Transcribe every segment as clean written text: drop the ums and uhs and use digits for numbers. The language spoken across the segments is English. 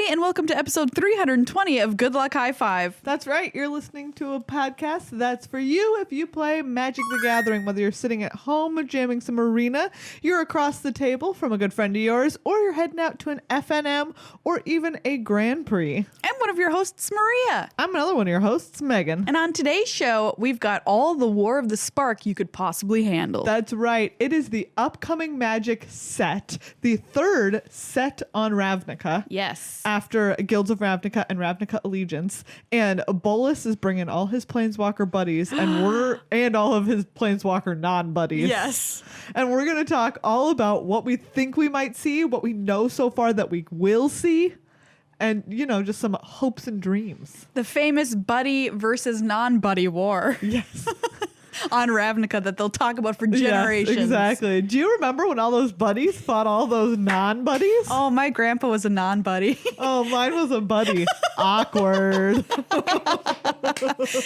everybody, and welcome to episode 320 of Good Luck High Five. That's right. You're listening to a podcast that's for you if you play Magic the Gathering, whether you're sitting at home jamming some arena, you're across the table from a good friend of yours, or you're heading out to an FNM or even a Grand Prix. I'm one of your hosts, Maria. I'm another one of your hosts, Megan. And on today's show, we've got all the War of the Spark you could possibly handle. That's right. It is the upcoming Magic set, the third set on Ravnica. Yes. After Guilds of Ravnica and Ravnica Allegiance. And Bolus is bringing all his Planeswalker buddies and all of his Planeswalker non-buddies. Yes. And we're going to talk all about what we think we might see, what we know so far that we will see, and, you know, just some hopes and dreams. The famous buddy versus non-buddy war. Yes. On Ravnica that they'll talk about for generations. Yes, exactly. Do you remember when all those buddies fought all those non-buddies? Oh, my grandpa was a non-buddy. Oh, mine was a buddy. Awkward.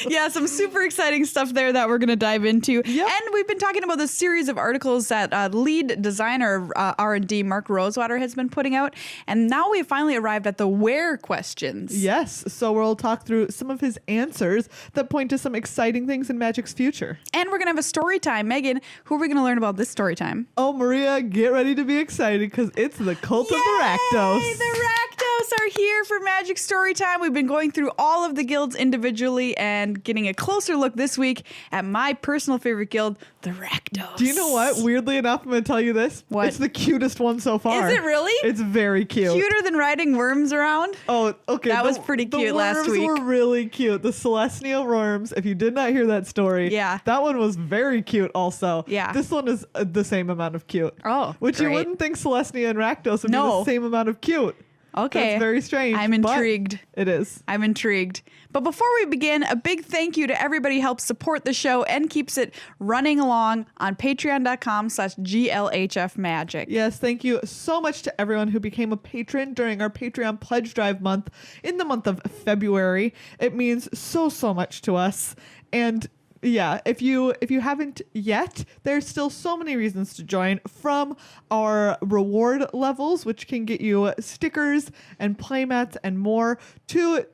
Yeah, some super exciting stuff there that we're going to dive into. Yep. And we've been talking about this series of articles that lead designer of R&D, Mark Rosewater, has been putting out. And now we've finally arrived at the where questions. Yes. So we'll talk through some of his answers that point to some exciting things in Magic's future. And we're going to have a story time. Megan, who are we going to learn about this story time? Oh, Maria, get ready to be excited because it's the Cult of the Rakdos. The Rakdos are here for Magic Story Time. We've been going through all of the guilds individually and getting a closer look this week at my personal favorite guild, the Rakdos. Do you know what? Weirdly enough, I'm going to tell you this. What? It's the cutest one so far. Is it really? It's very cute. Cuter than riding worms around? Oh, okay. That was pretty cute last week. The worms were really cute. The Celestial worms, if you did not hear that story, Yeah. that one was very cute also. Yeah. This one is the same amount of cute. Oh, Which great. you wouldn't think Celestia and Rakdos would be No. the same amount of cute. Okay. That's very strange. I'm but intrigued. It is. I'm intrigued. But before we begin, a big thank you to everybody who helps support the show and keeps it running along on patreon.com/GLHFmagic. Yes, thank you so much to everyone who became a patron during our Patreon pledge drive month in the month of February. It means so much to us. And yeah, if you haven't yet, there's still so many reasons to join, from our reward levels, which can get you stickers and playmats and more, to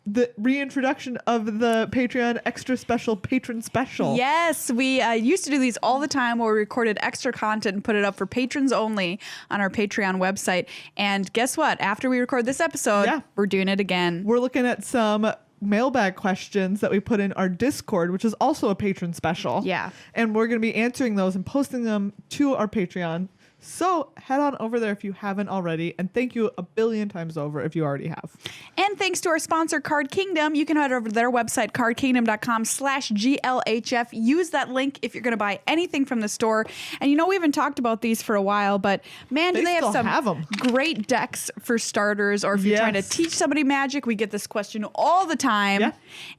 the reintroduction of the Patreon extra special patron special. Yes, we used to do these all the time where we recorded extra content and put it up for patrons only on our Patreon website. And guess what? After we record this episode, we're doing it again. We're looking at some mailbag questions that we put in our Discord, which is also a patron special. Yeah. And we're going to be answering those and posting them to our Patreon. So head on over there if you haven't already. And thank you a billion times over if you already have. And thanks to our sponsor, Card Kingdom. You can head over to their website, cardkingdom.com/GLHF. Use that link if you're going to buy anything from the store. And you know, we haven't talked about these for a while, but man, do they have some great decks for starters, or if you're trying to teach somebody Magic. We get this question all the time. Yeah.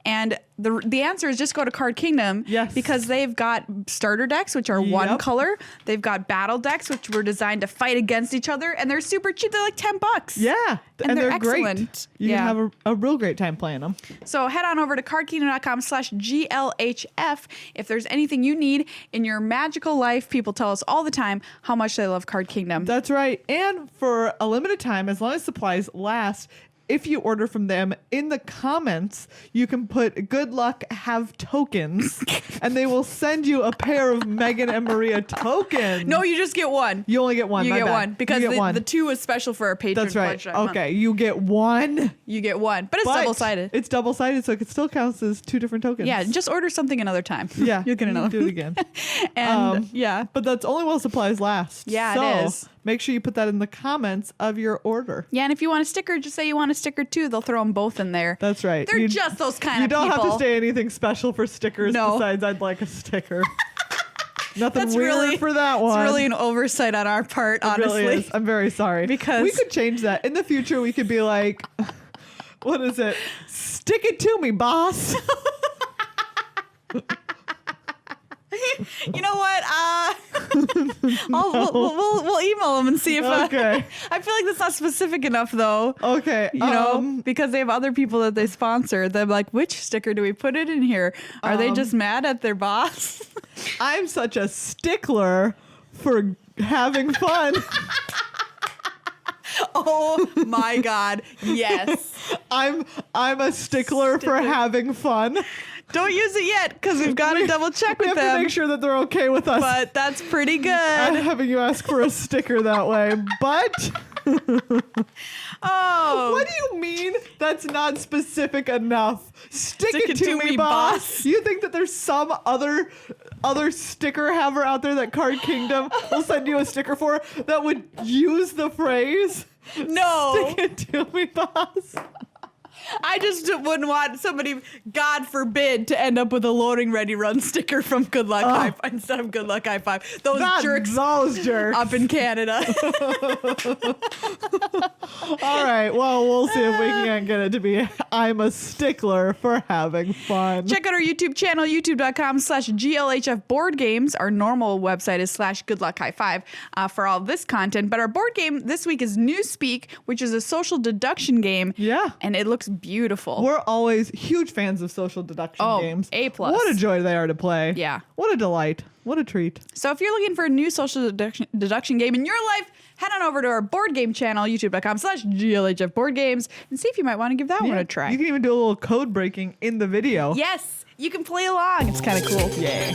And the answer is just go to Card Kingdom. Yes. Because they've got starter decks, which are one color. They've got battle decks, which were designed to fight against each other. And they're super cheap. They're like $10. Yeah. And they're great. excellent. You can have a real great time playing them. So head on over to cardkingdom.com/GLHF. If there's anything you need in your magical life, people tell us all the time how much they love Card Kingdom. That's right. And for a limited time, as long as supplies last, if you order from them, in the comments, you can put "good luck, have tokens," and they will send you a pair of Megan and Maria tokens. No, you just get one. You only get one. You my get bad. one because the two is special for our patrons. That's right. Okay, you get one. You get one, but it's double-sided. It's double-sided, so it still counts as two different tokens. Yeah, just order something another time. Yeah, you'll get another. Do it again. And but that's only while supplies last. Yeah, so it is. Make sure you put that in the comments of your order. Yeah, and if you want a sticker, just say you want a sticker too. They'll throw them both in there. That's right. They're just those kind of people. You don't have to say anything special for stickers besides I'd like a sticker. Nothing weird for that one. It's really an oversight on our part, honestly. It really is. I'm very sorry. Because we could change that. In the future, we could be like, what is it? Stick it to me, boss. You know what? We'll email them and see if. Okay. I feel like that's not specific enough, though. Okay. You know, because they have other people that they sponsor. They're like, which sticker do we put it in here? Are they just mad at their boss? I'm such a stickler for having fun. Oh my God. Yes. I'm a stickler for having fun. Don't use it yet because we've got to double check with them. We have to make sure that they're okay with us. But that's pretty good. I'm having you ask for a sticker that way. But oh, what do you mean that's not specific enough? Stick it to me, boss. You think that there's some other sticker haver out there that Card Kingdom will send you a sticker for that would use the phrase? No. Stick it to me, boss. I just wouldn't want somebody, God forbid, to end up with a loading ready run sticker from Good Luck High Five instead of Good Luck High Five. Those jerks up in Canada. All right. Well, we'll see if we can get it to be I'm a stickler for having fun. Check out our YouTube channel, youtube.com/GLHF board games. Our normal website is /Good Luck High Five for all this content. But our board game this week is Newspeak, which is a social deduction game. Yeah. And it looks beautiful. We're always huge fans of social deduction games. A+. What a joy they are to play. Yeah. What a delight. What a treat. So if you're looking for a new social deduction game in your life, head on over to our board game channel, youtube.com/GLHF board games, and see if you might want to give that one a try. You can even do a little code breaking in the video. Yes, you can play along. It's kind of cool. Yeah.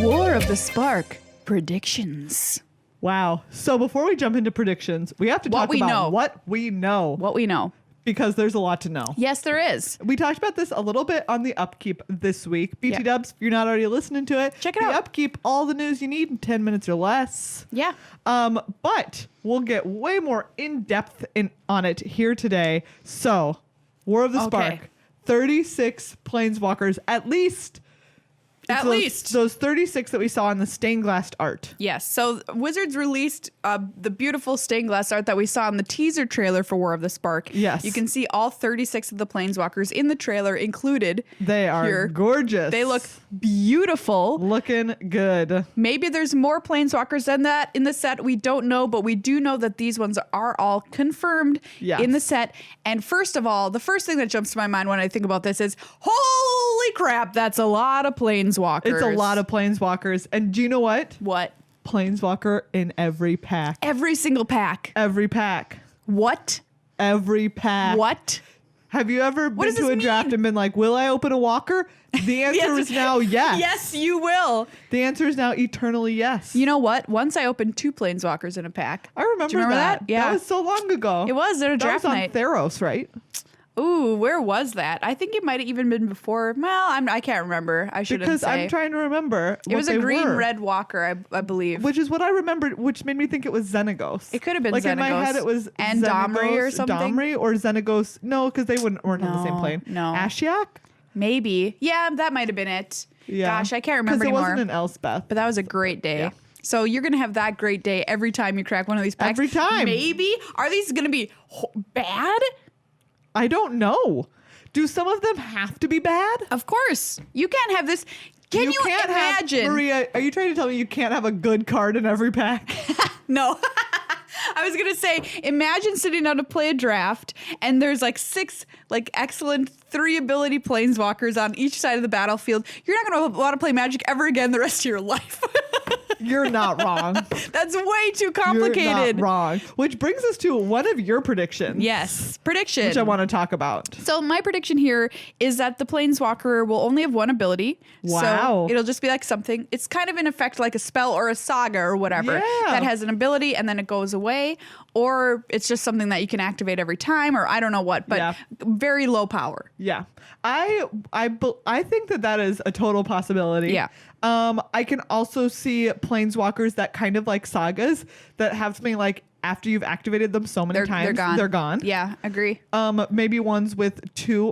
War of the Spark predictions. Wow. So before we jump into predictions, we have to talk about what we know. What we know. Because there's a lot to know. Yes, there is. We talked about this a little bit on the Upkeep this week. BT Dubs, if you're not already listening to it, check it out. The Upkeep, all the news you need in 10 minutes or less. Yeah. But we'll get way more in-depth on it here today. So, War of the Spark, 36 planeswalkers, at least. Those 36 that we saw in the stained glass art. Yes. So Wizards released the beautiful stained glass art that we saw in the teaser trailer for War of the Spark. Yes. You can see all 36 of the planeswalkers in the trailer included. They are gorgeous. They look beautiful. Looking good. Maybe there's more planeswalkers than that in the set. We don't know, but we do know that these ones are all confirmed in the set. And first of all, the first thing that jumps to my mind when I think about this is, holy crap, that's a lot of planeswalkers. It's a lot of planeswalkers. And do you know what? What? Planeswalker in every pack. Every single pack. Every pack. What? Every pack. What? Have you ever been to a draft and been like, will I open a walker? The answer is now yes. Yes, you will. The answer is now eternally yes. You know what? Once I opened 2 planeswalkers in a pack. I remember, Do you remember that? Yeah. That was so long ago. It was at a draft night. That was on Theros, right? Ooh, where was that? I think it might have even been before. Well, I can't remember. I shouldn't because say. I'm trying to remember. It was a green-red walker, I believe. Which is what I remembered, which made me think it was Xenagos. It could have been like Xenagos. In my head, it was and Domri or something. Domri or Xenagos. No, because they weren't on the same plane. No. Ashiok? Maybe. Yeah, that might have been it. Yeah. Gosh, I can't remember anymore. Because it wasn't an Elspeth. But that was a great day. Yeah. So you're going to have that great day every time you crack one of these packs. Every time. Maybe. Are these going to be bad? I don't know. Do some of them have to be bad? Of course. You can't have this. Can you imagine? Maria, are you trying to tell me you can't have a good card in every pack? No. I was going to say, imagine sitting down to play a draft and there's like 6 like excellent 3 ability planeswalkers on each side of the battlefield. You're not going to want to play Magic ever again the rest of your life. You're not wrong. That's way too complicated. You're not wrong. Which brings us to one of your predictions. Yes, prediction. Which I want to talk about. So my prediction here is that the Planeswalker will only have 1 ability. Wow. So it'll just be like something. It's kind of in effect like a spell or a saga or whatever that has an ability and then it goes away. Or it's just something that you can activate every time, or I don't know what, but very low power. Yeah. I think that is a total possibility. Yeah. I can also see planeswalkers that kind of like sagas that have something like after you've activated them so many times, they're gone. Yeah, agree. Maybe ones with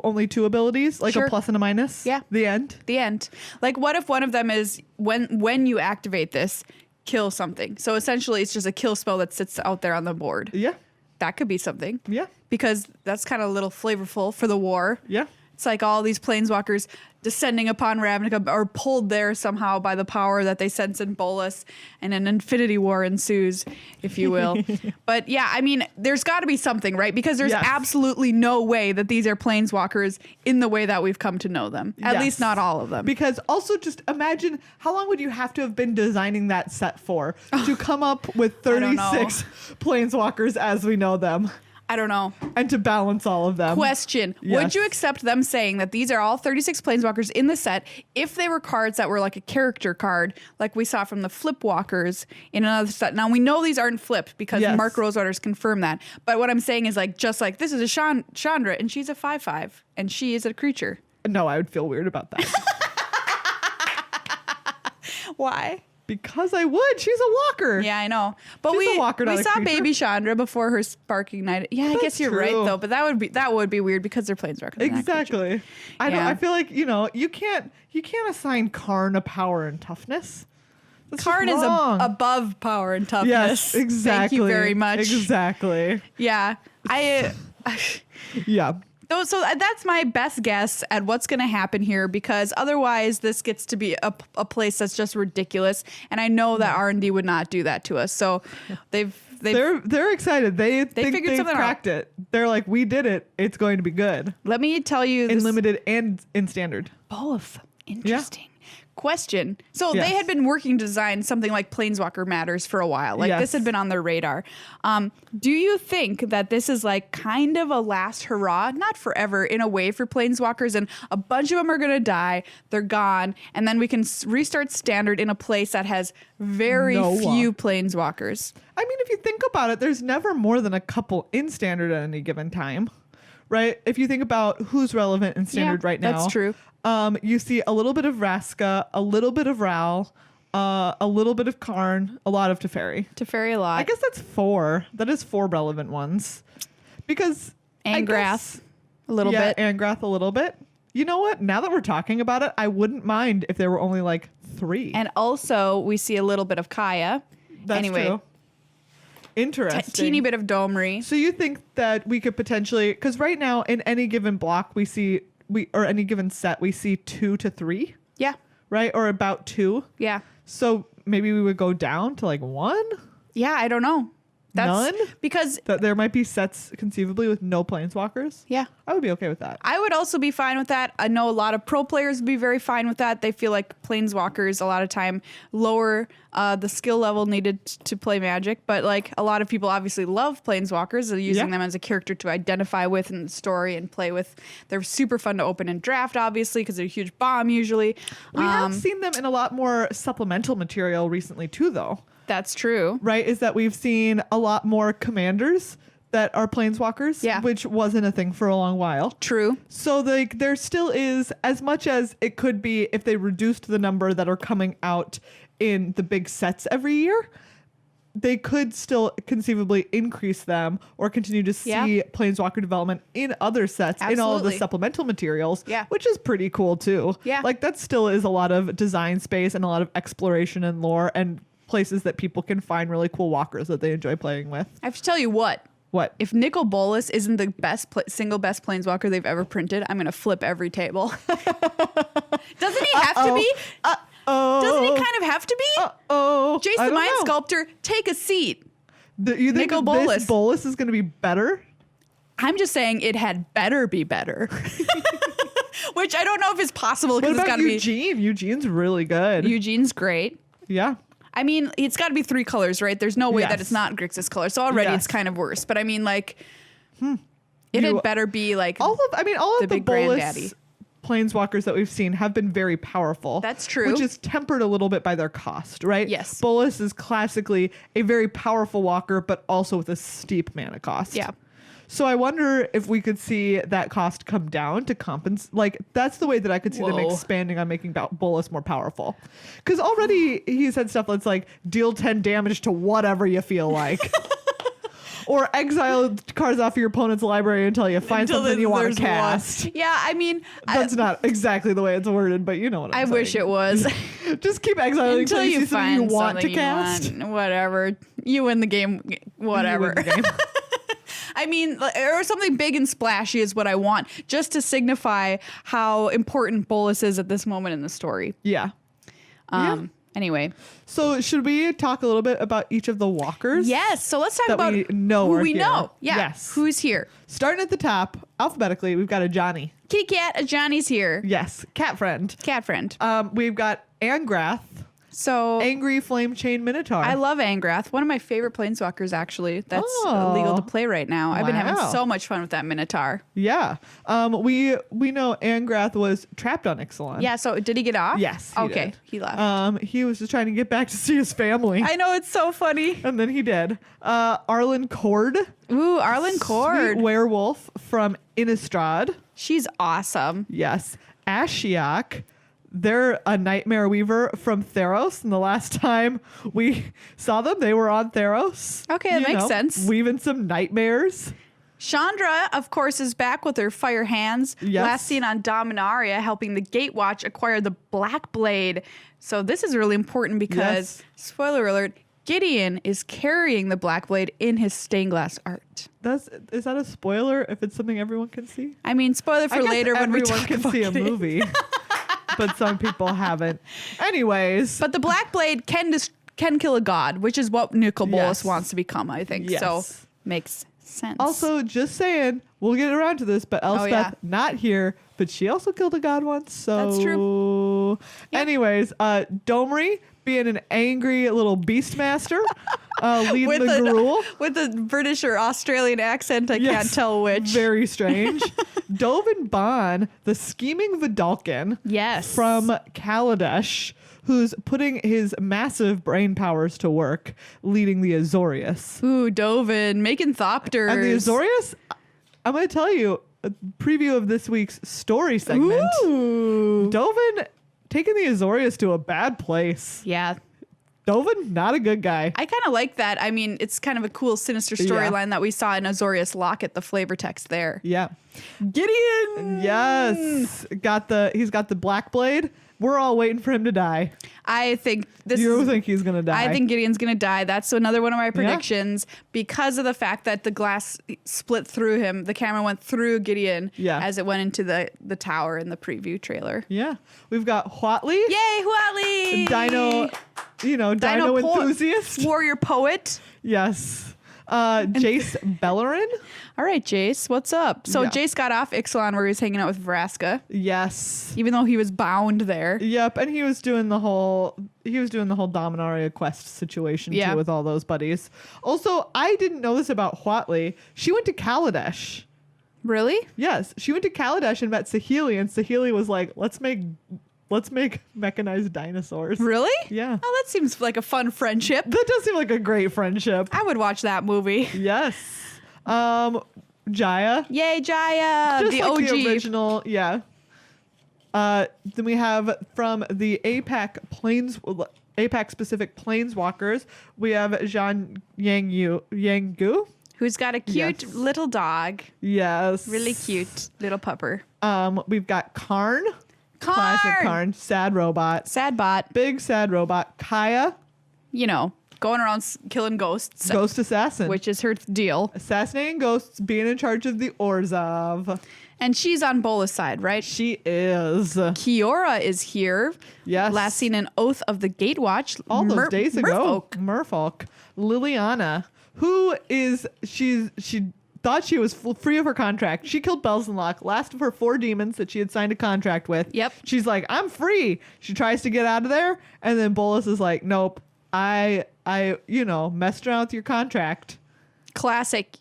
only 2 abilities, like a plus and a minus. Yeah. The end. Like what if one of them is when you activate this, kill something. So essentially it's just a kill spell that sits out there on the board. Yeah. That could be something. Yeah. Because that's kind of a little flavorful for the war. Yeah. It's like all these planeswalkers descending upon Ravnica are pulled there somehow by the power that they sense in Bolas, and an infinity war ensues, if you will. But yeah, I mean, there's got to be something, right? Because there's absolutely no way that these are planeswalkers in the way that we've come to know them. At least not all of them. Because also just imagine how long would you have to have been designing that set for to come up with 36 planeswalkers as we know them? I don't know. And to balance all of them. Question. Would you accept them saying that these are all 36 planeswalkers in the set if they were cards that were like a character card, like we saw from the Flipwalkers in another set? Now, we know these aren't flipped because Mark Rosewater's confirmed that. But what I'm saying is like, just like, this is a Chandra, and she's a 5/5, and she is a creature. No, I would feel weird about that. Why? Because I would. She's a walker. Yeah, I know. But She's a walker, not we a saw creature. Baby Chandra before her sparking night. Yeah, I guess you're right though. But that would be weird because they're planeswalkers. Exactly. I feel like, you can't assign Karn a power and toughness. That's Karn is above power and toughness. Yes, exactly. Thank you very much. Exactly. Yeah. Yeah. So that's my best guess at what's going to happen here, because otherwise this gets to be a place that's just ridiculous, and I know that R&D would not do that to us. So they're excited. They think they've cracked it. They're like, we did it. It's going to be good. Let me tell you, in limited and in standard. Both. Interesting. Question. So they had been working to design something like Planeswalker Matters for a while. Like this had been on their radar. Do you think that this is like kind of a last hurrah, not forever, in a way for Planeswalkers, and a bunch of them are going to die, they're gone, and then we can restart standard in a place that has very few Planeswalkers? I mean, if you think about it, there's never more than a couple in standard at any given time. Right? If you think about who's relevant in standard right now. That's true. You see a little bit of Vraska, a little bit of Ral, a little bit of Karn, a lot of Teferi. Teferi a lot. I guess that's 4. That is 4 relevant ones. Because Angrath a little bit. Yeah, Angrath a little bit. You know what? Now that we're talking about it, I wouldn't mind if there were only like 3. And also we see a little bit of Kaya. That's true. Interesting. Teeny bit of Domri. So you think that we could potentially, because right now in any given block or any given set we see 2 to 3. Yeah. Right? Or about 2. Yeah. So maybe we would go down to like 1? Yeah, I don't know. None? Because that there might be sets conceivably with no planeswalkers. Yeah. I would be okay with that. I would also be fine with that. I know a lot of pro players would be very fine with that. They feel like planeswalkers a lot of time lower the skill level needed to play Magic. But like a lot of people obviously love planeswalkers. They're using them as a character to identify with in the story and play with. They're super fun to open and draft, obviously, because they're a huge bomb usually. We have seen them in a lot more supplemental material recently too, though. That's true. Right? Is that we've seen a lot more commanders that are planeswalkers, which wasn't a thing for a long while. True. So like there still is, as much as it could be if they reduced the number that are coming out in the big sets every year, they could still conceivably increase them or continue to see planeswalker development in other sets. Absolutely. In all of the supplemental materials, which is pretty cool too. Yeah. Like that still is a lot of design space and a lot of exploration and lore and places that people can find really cool walkers that they enjoy playing with. I have to tell you what. What? If Nicol Bolas isn't the best single best planeswalker they've ever printed, I'm going to flip every table. Doesn't he have to be? Doesn't he kind of have to be? Jace the Mind Sculptor, take a seat. You think Nicol Bolas. This Bolas is going to be better? I'm just saying it had better be better. Which I don't know if it's possible because it's got to be. Eugene? Eugene's really good. Eugene's great. Yeah. I mean, it's got to be 3 colors, right? There's no way that it's not Grixis color. So already it's kind of worse. But I mean, like, it had better be like all of the big granddaddy. Planeswalkers that we've seen have been very powerful. That's true. Which is tempered a little bit by their cost, right? Yes. Bolas is classically a very powerful walker, but also with a steep mana cost. Yeah. So I wonder if we could see that cost come down to compensate. Like, that's the way that I could see them expanding on making Bolas more powerful. Because already he said stuff that's like, deal 10 damage to whatever you feel like. Or exile cards off your opponent's library until you find something you want to cast. Yeah, I mean... That's not exactly the way it's worded, but you know what I'm saying. I wish it was. Just keep exiling until you find something you want to cast. Whatever. You win the game. Whatever. You win the game. I mean, or something big and splashy is what I want, just to signify how important Bolas is at this moment in the story. Yeah. Anyway. So should we talk a little bit about each of the walkers? Yes. So let's talk about who we know. Yeah. Yes. Who's here? Starting at the top, alphabetically, we've got a Johnny. Kitty Cat, Johnny's here. Yes. Cat friend. Cat friend. We've got Angrath. So Angry Flame Chain Minotaur. I love Angrath. One of my favorite planeswalkers, actually. That's illegal to play right now. I've been having so much fun with that Minotaur. Yeah. We know Angrath was trapped on Ixalan. Yeah. So did he get off? Yes. Okay. He left. He was just trying to get back to see his family. I know, it's so funny. And then he did. Arlen Cord. Ooh, Arlen Cord. Sweet werewolf from Innistrad. She's awesome. Yes. Ashiok. They're a Nightmare Weaver from Theros, and the last time we saw them, they were on Theros. Okay, that makes sense. Weaving some nightmares. Chandra, of course, is back with her fire hands. Yes. Last seen on Dominaria, helping the Gatewatch acquire the Black Blade. So this is really important because, spoiler alert, Gideon is carrying the Black Blade in his stained glass art. Is that a spoiler if it's something everyone can see? I mean, spoiler for later when we talk can about see a movie. But some people haven't. Anyways. But the Black Blade can kill a god, which is what Nicol Bolas wants to become, I think. Yes. So makes sense. Also, just saying, we'll get around to this, but Elspeth not here, but she also killed a god once. So that's true. Anyways, Domri being an angry little beastmaster, leading the Gruul. With a British or Australian accent, I can't tell which. Very strange. Dovin Bond, the scheming Vidalcan. Yes. From Kaladesh, who's putting his massive brain powers to work, leading the Azorius. Ooh, Dovin, making Thopters. And the Azorius, I'm going to tell you, a preview of this week's story segment. Ooh. Dovin taking the Azorius to a bad place. Yeah. Dovin, not a good guy. I kind of like that. I mean, it's kind of a cool, sinister storyline that we saw in Azorius Locket, the flavor text there. Yeah. Gideon! Yes. He's got the Black Blade. We're all waiting for him to die. I think You think he's going to die? I think Gideon's going to die. That's another one of my predictions because of the fact that the glass split through him. The camera went through Gideon as it went into the tower in the preview trailer. Yeah. We've got Huatli. Yay, Huatli! Dino enthusiast. Warrior poet. Yes. Jace Bellerin. All right, Jace, what's up? So Jace got off Ixalan where he was hanging out with Vraska. Yes. Even though he was bound there. Yep, and he was doing the whole Dominaria quest situation too with all those buddies. Also, I didn't know this about Huatli. She went to Kaladesh. Really? Yes, she went to Kaladesh and met Saheeli, and Saheeli was like, let's make mechanized dinosaurs. Really? Yeah. Oh, that seems like a fun friendship. That does seem like a great friendship. I would watch that movie. Yes. Jaya. Yay, Jaya. Just the like OG. the original, yeah. Then we have from the APAC specific planeswalkers, we have Zhan Yanggu. Who's got a cute little dog. Yes. Really cute little pupper. We've got Karn. Classic Karn. Sad robot. Sad bot. Big sad robot. Kaya. Going around killing ghosts. Ghost assassin. Which is her deal. Assassinating ghosts, being in charge of the Orzhov. And she's on Bolas' side, right? She is. Kiora is here. Yes. Last seen in Oath of the Gatewatch. All those days ago. Merfolk. Liliana, who is, she thought she was free of her contract. She killed Belzenlock, last of her 4 demons that she had signed a contract with. Yep. She's like, I'm free. She tries to get out of there. And then Bolas is like, nope, I messed around with your contract. Classic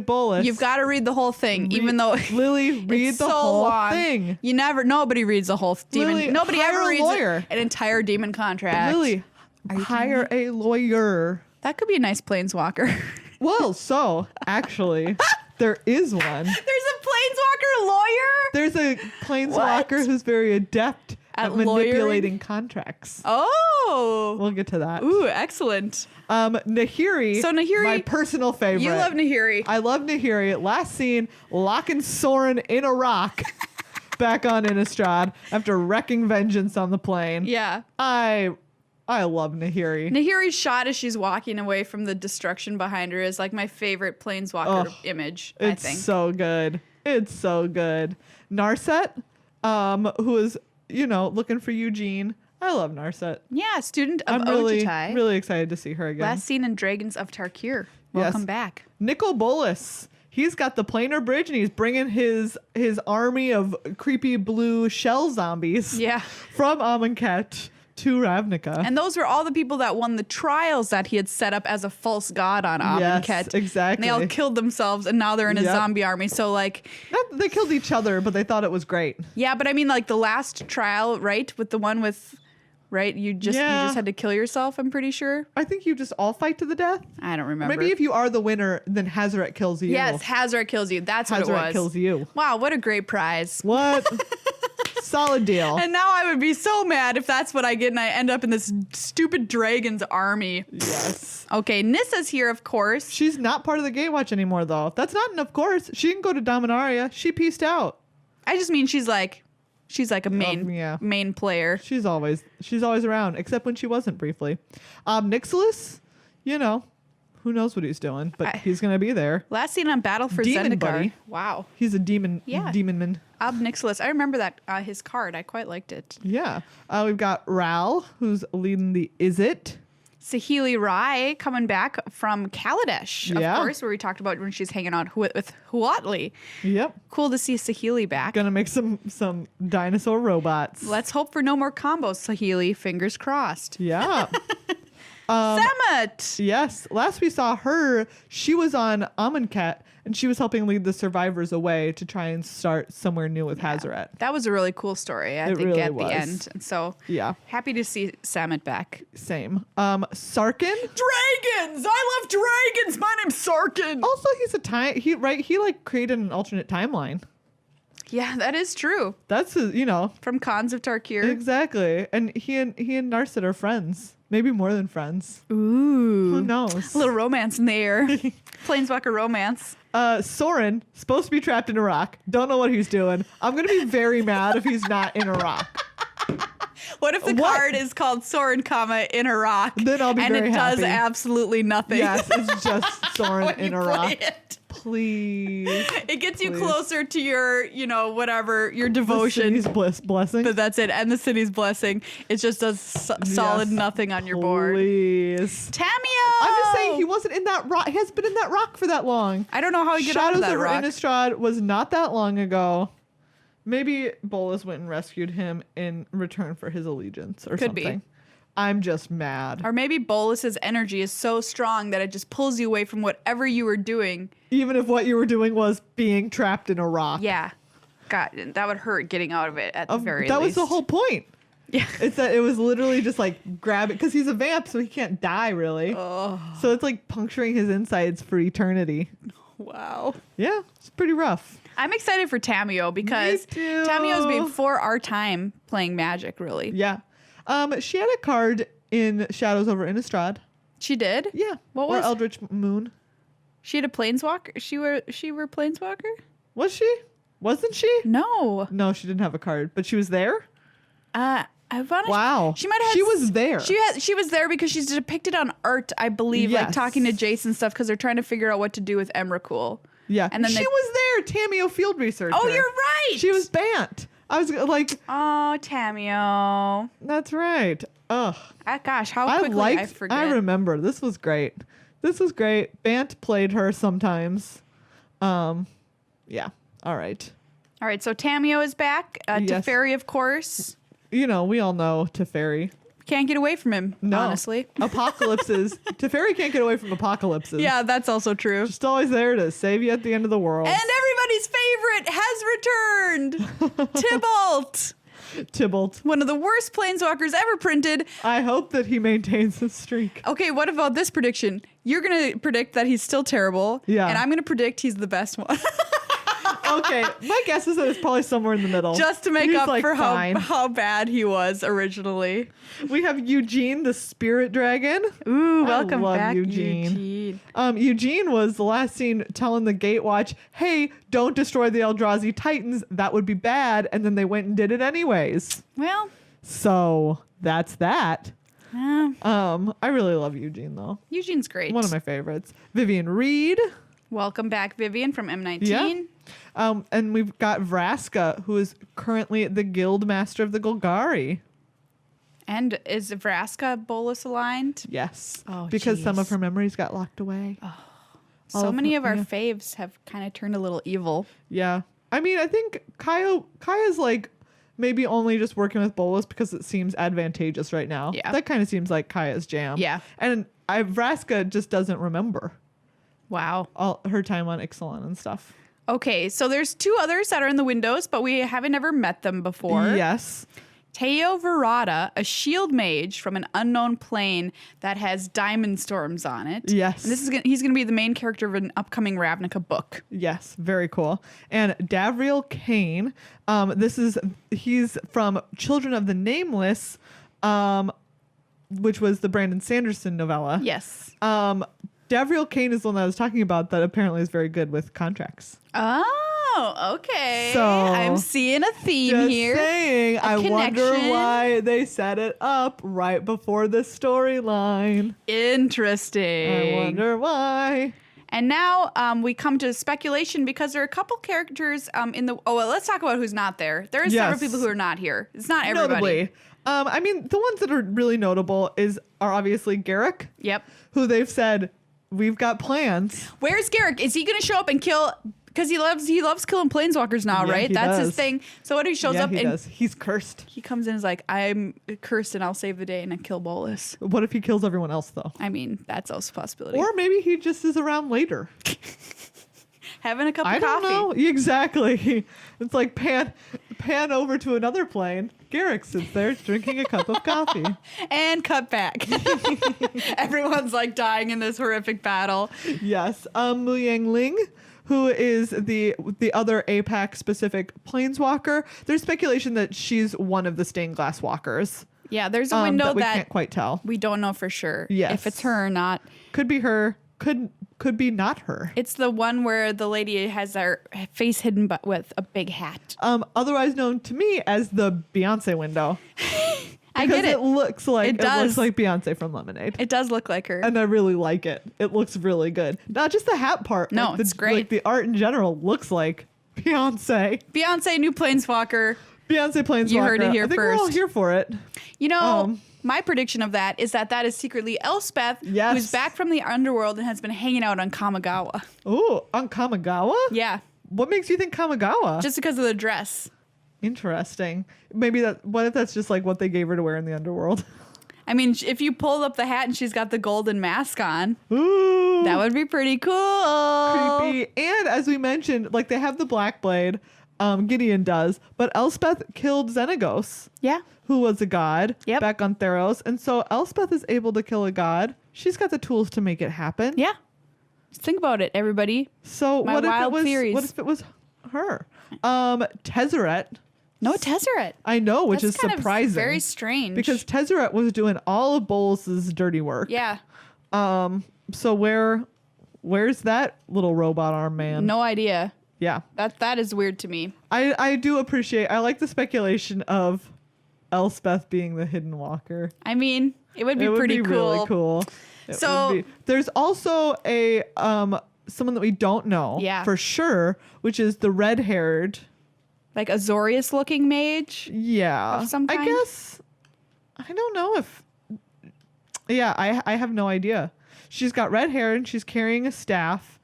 Bolas. You've got to read the whole thing, even though Lily, read the whole long. thing. Nobody reads the whole demon. Lily, nobody ever reads an entire demon contract. Lily, hire a lawyer. That could be a nice planeswalker. Well, so actually, there is one. There's a planeswalker lawyer? There's a planeswalker who's very adept at manipulating contracts. Oh. We'll get to that. Ooh, excellent. Nahiri. So Nahiri, my personal favorite. You love Nahiri. I love Nahiri. Last seen, locking Soren in a rock back on Innistrad after wrecking vengeance on the plane. Yeah. I I love Nahiri. Nahiri's shot as she's walking away from the destruction behind her is like my favorite planeswalker image, I think. It's so good. It's so good. Narset, who is, looking for Eugene. I love Narset. Yeah, student of I'm Ojutai. really excited to see her again. Last seen in Dragons of Tarkir. Welcome back. Nicol Bolas. He's got the planar bridge and he's bringing his army of creepy blue shell zombies from Amonkhet to Ravnica. And those were all the people that won the trials that he had set up as a false god on Amonkhet. Yes, exactly. And they all killed themselves and now they're in a zombie army. So like... Not, they killed each other, but they thought it was great. Yeah, but I mean like the last trial, right? With the one with... Right? You just had to kill yourself, I'm pretty sure. I think you just all fight to the death. I don't remember. Maybe if you are the winner, then Hazaret kills you. Yes, Hazaret kills you. That's what it was. Hazaret kills you. Wow, what a great prize. What? Solid deal. And now I would be so mad if that's what I get and I end up in this stupid dragon's army. Yes. Okay, Nissa's here, of course. She's not part of the Gatewatch anymore, though. That's not an of course. She can go to Dominaria. She pieced out. I just mean she's like a main player. She's always around, except when she wasn't briefly. Nixilis, who knows what he's doing, but he's gonna be there. Last seen on Battle for Demon Zendikar. buddy. Wow. He's a demon. Yeah. Demonman. Nixilis. I remember that his card. I quite liked it. Yeah. We've got Ral, who's leading the Izzet. Sahili Rai coming back from Kaladesh, of course, where we talked about when she's hanging out with Huatli. Yep. Cool to see Sahili back. Gonna make some dinosaur robots. Let's hope for no more combos, Sahili. Fingers crossed. Yeah. Samet. Yes. Last we saw her, she was on Amonkhet, and she was helping lead the survivors away to try and start somewhere new with Hazaret. That was a really cool story, I think, really at was. the end. And so happy to see Samet back. Same. Sarkin. Dragons! I love dragons! My name's Sarkin! Also, he like created an alternate timeline. Yeah, that is true. That's from Khans of Tarkir. Exactly. And he and Narset are friends. Maybe more than friends. Ooh. Who knows? A little romance in the air. Planeswalker romance. Soren, supposed to be trapped in a rock. Don't know what he's doing. I'm going to be very mad if he's not in a rock. What if the card is called Soren, in a rock? Then I'll be very happy. And it does absolutely nothing. Yes, it's just Soren in a rock. It. Please. It gets you closer to your, whatever, your devotion. The city's blessing. But that's it. And the city's blessing. It just does solid nothing on your board. Please. Tamio! I'm just saying he wasn't in that rock. He hasn't been in that rock for that long. I don't know how he got out of that rock. Shadows over Innistrad was not that long ago. Maybe Bolas went and rescued him in return for his allegiance or something. Could be. I'm just mad. Or maybe Bolas's energy is so strong that it just pulls you away from whatever you were doing. Even if what you were doing was being trapped in a rock. Yeah. God, that would hurt getting out of it at the very least. That was the whole point. Yeah. It's that it was literally just like grab it because he's a vamp, so he can't die really. Oh. So it's like puncturing his insides for eternity. Wow. Yeah, it's pretty rough. I'm excited for Tamio because Tamio's before our time playing Magic, really. Yeah. She had a card in Shadows over Innistrad. She did? Yeah. What was Eldritch Moon. She had a planeswalker? She were planeswalker? Was she? Wasn't she? No. No, she didn't have a card, but she was there? Wow. She might have. She was there. She was there because she's depicted on art, I believe, like talking to Jace and stuff because they're trying to figure out what to do with Emrakul. Yeah. And then she was there, Tamio Field Researcher. Oh, you're right. She was Bant. I was like, oh, Tamio. That's right. Ugh. Gosh, how quickly I forget. I remember. This was great. Bant played her sometimes. Yeah. All right. All right. So Tamio is back. Teferi, of course. We all know Teferi. Can't get away from him, honestly. Apocalypses. Teferi can't get away from apocalypses. Yeah, that's also true. Just always there to save you at the end of the world. And everybody's favorite has returned. Tybalt. One of the worst planeswalkers ever printed. I hope that he maintains his streak. Okay, what about this prediction? You're going to predict that he's still terrible. Yeah. And I'm going to predict he's the best one. Okay, my guess is that it's probably somewhere in the middle. Just to make up for how bad he was originally. We have Eugene, the spirit dragon. Ooh, welcome back, Eugene. Eugene was the last seen telling the Gatewatch, hey, don't destroy the Eldrazi Titans. That would be bad. And then they went and did it anyways. Well. So that's that. I really love Eugene though. Eugene's great. One of my favorites. Vivian Reed. Welcome back, Vivian from M19. Yeah. And we've got Vraska, who is currently the Guild Master of the Golgari. And is Vraska Bolus aligned? Yes. Oh, because some of her memories got locked away. Oh. So many of our faves have kind of turned a little evil. Yeah. I mean, I think Kaya's like maybe only just working with Bolus because it seems advantageous right now. Yeah. That kind of seems like Kaya's jam. Yeah. And Vraska just doesn't remember. Wow. All her time on Ixalan and stuff. Okay, so there's two others that are in the windows, but we haven't ever met them before. Yes. Teo Verada, a shield mage from an unknown plane that has diamond storms on it. Yes. And he's going to be the main character of an upcoming Ravnica book. Yes, very cool. And Davriel Kane, he's from Children of the Nameless, which was the Brandon Sanderson novella. Yes. Davriel Kane is the one that I was talking about that apparently is very good with contracts. Oh, okay. So, I'm seeing a theme here. Saying, I wonder why they set it up right before the storyline. Interesting. I wonder why. And now we come to speculation because there are a couple characters in the... Oh, well, let's talk about who's not there. There are several people who are not here. It's not everybody. Notably. I mean, the ones that are really notable are obviously Garrick. Yep. Who they've said, we've got plans. Where's Garrick? Is he going to show up and kill... Because he loves killing planeswalkers now, right? That's his thing. So what if he shows up he and does. He's cursed. He comes in and is like, I'm cursed and I'll save the day and I kill Bolus. What if he kills everyone else though? I mean, that's also a possibility. Or maybe he just is around later. Having a cup of coffee. I don't know. Exactly. It's like pan over to another plane. Garrick sits there drinking a cup of coffee. And cut back. Everyone's like dying in this horrific battle. Yes. Muyang Ling, who is the other APAC specific planeswalker. There's speculation that she's one of the stained glass walkers. Yeah, there's a window that we can't quite tell. We don't know for sure. Yes. If it's her or not. Could be her. Could be not her. It's the one where the lady has her face hidden but with a big hat. Otherwise known to me as the Beyonce window. I get it. It looks like it looks like Beyonce from Lemonade. It does look like her. And I really like it. It looks really good. Not just the hat part. No, like it's great. Like the art in general looks like Beyonce. Beyonce, new planeswalker. Beyonce planeswalker. You heard it here I think first. We're all here for it. You know, my prediction of that is that is secretly Elspeth, who's back from the underworld and has been hanging out on Kamigawa. Oh, on Kamigawa? Yeah. What makes you think Kamigawa? Just because of the dress. Interesting. Maybe what if that's just like what they gave her to wear in the underworld? I mean, if you pulled up the hat and she's got the golden mask on, ooh, that would be pretty cool. Creepy. And as we mentioned, like they have the Black Blade, Gideon does, but Elspeth killed Xenagos. Yeah. Who was a god back on Theros. And so Elspeth is able to kill a god. She's got the tools to make it happen. Yeah. Just think about it, everybody. So what if it was her? Tezzeret. No Tezzeret. I know, which That's is surprising. Very strange. Because Tezzeret was doing all of Bolus's dirty work. Yeah. So where's that little robot arm man? No idea. Yeah. That is weird to me. I do appreciate. I like the speculation of Elspeth being the hidden walker. I mean, it would be pretty cool. Really cool. There's also a someone that we don't know for sure, which is the red-haired, like Azorius looking mage. Yeah. Of some kind? I guess. I don't know if. Yeah, I have no idea. She's got red hair and she's carrying a staff.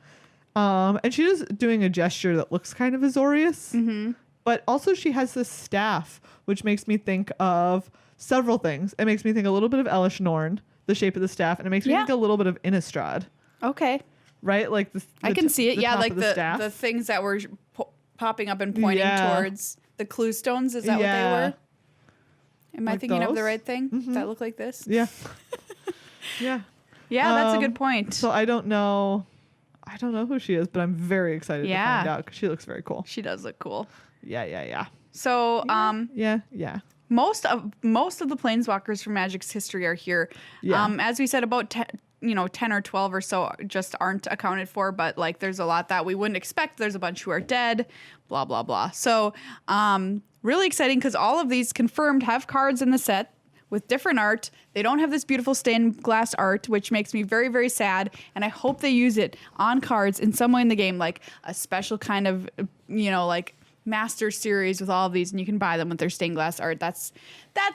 And she is doing a gesture that looks kind of Azorius. Mm-hmm. But also she has this staff, which makes me think of several things. It makes me think a little bit of Elish Norn, the shape of the staff, and it makes me think a little bit of Innistrad. Okay. Right? Like I can see it. Yeah, like the things that were popping up and pointing towards the clue stones. Is that what they were? Am I thinking of the right thing? Mm-hmm. That look like this? Yeah. Yeah. Yeah, that's a good point. So I don't know who she is, but I'm very excited to find out because she looks very cool. She does look cool. Yeah. So, yeah. Most of the planeswalkers from Magic's history are here. Yeah. As we said, about 10 or 12 or so just aren't accounted for, but like there's a lot that we wouldn't expect. There's a bunch who are dead, blah, blah, blah. So, really exciting because all of these confirmed have cards in the set. with different art. They don't have this beautiful stained glass art, which makes me very, very sad. And I hope they use it on cards in some way in the game, like a special kind of, like master series with all of these, and you can buy them with their stained glass art. That's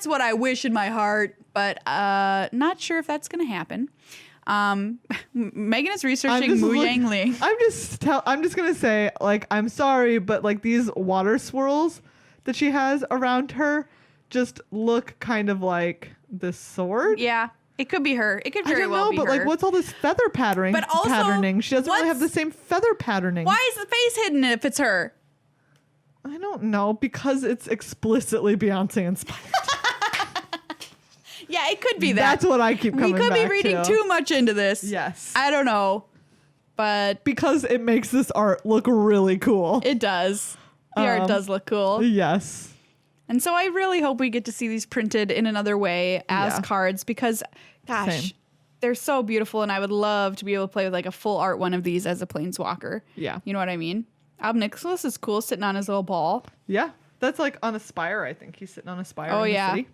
what I wish in my heart, but not sure if that's going to happen. Megan is researching Mu Yang Ling. I'm just gonna say, like, I'm sorry, but like these water swirls that she has around her just look kind of like this sword. Yeah, it could be her. It could very well be her. But like, what's all this feather patterning? But also, patterning. She doesn't really have the same feather patterning. Why is the face hidden if it's her? I don't know, because it's explicitly Beyonce inspired. Yeah, it could be that. That's what I keep coming back to. We could be reading too much into this. Yes. I don't know. But because it makes this art look really cool. It does. The art does look cool. Yes. And so I really hope we get to see these printed in another way as cards because, gosh, Same. They're so beautiful. And I would love to be able to play with like a full art one of these as a planeswalker. Yeah. You know what I mean? Ob Nicholas is cool sitting on his little ball. Yeah. That's like on a spire, I think. He's sitting on a spire in the city.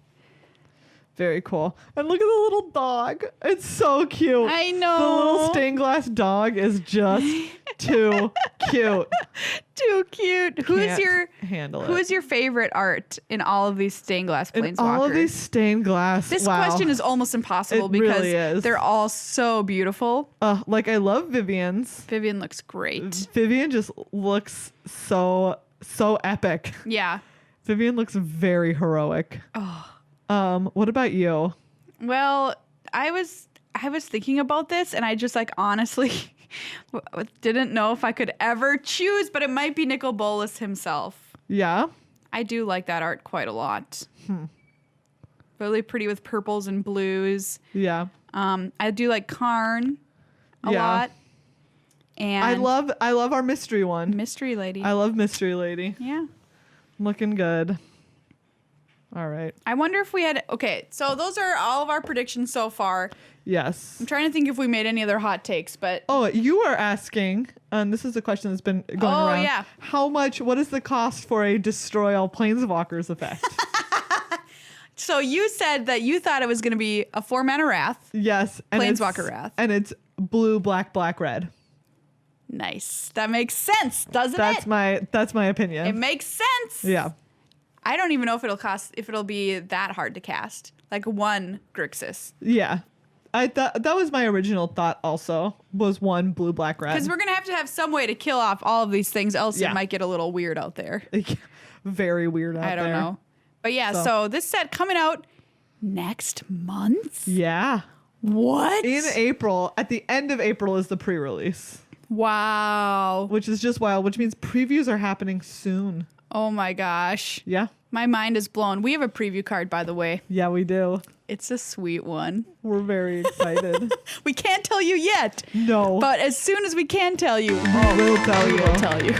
Very cool. And look at the little dog. It's so cute. I know. The little stained glass dog is just too cute. Too cute. Who is your favorite art in all of these stained glass planeswalkers? All of these stained glass. This question is almost impossible because really they're all so beautiful. Like I love Vivian's. Vivian looks great. Vivian just looks so epic. Yeah. Vivian looks very heroic. Oh. What about you? Well, I was thinking about this and I just like honestly didn't know if I could ever choose, but it might be Nicol Bolas himself. Yeah. I do like that art quite a lot. Really pretty with purples and blues. Yeah. I do like Karn a lot. And I love our mystery one. Mystery Lady. I love Mystery Lady. Yeah. Looking good. All right. I wonder if we had... Okay, so those are all of our predictions so far. Yes. I'm trying to think if we made any other hot takes, but... Oh, you are asking, and this is a question that's been going around. Oh, yeah. What is the cost for a Destroy All Planeswalkers effect? So you said that you thought it was going to be a 4-mana Wrath. Yes. Planeswalker Wrath. And it's blue, black, black, red. Nice. That makes sense, doesn't it? That's my opinion. It makes sense. Yeah. I don't even know if it'll be that hard to cast. Like one Grixis. Yeah. I thought that was my original thought also, was one blue, black, red. Because we're going to have some way to kill off all of these things, else it might get a little weird out there. Very weird out there. I don't know. But yeah, so this set coming out next month? Yeah. What? In April. At the end of April is the pre-release. Wow. Which is just wild, which means previews are happening soon. Oh my gosh. Yeah. My mind is blown. We have a preview card, by the way. Yeah, we do. It's a sweet one. We're very excited. We can't tell you yet. No. But as soon as we can tell you, we will tell you. We'll tell you.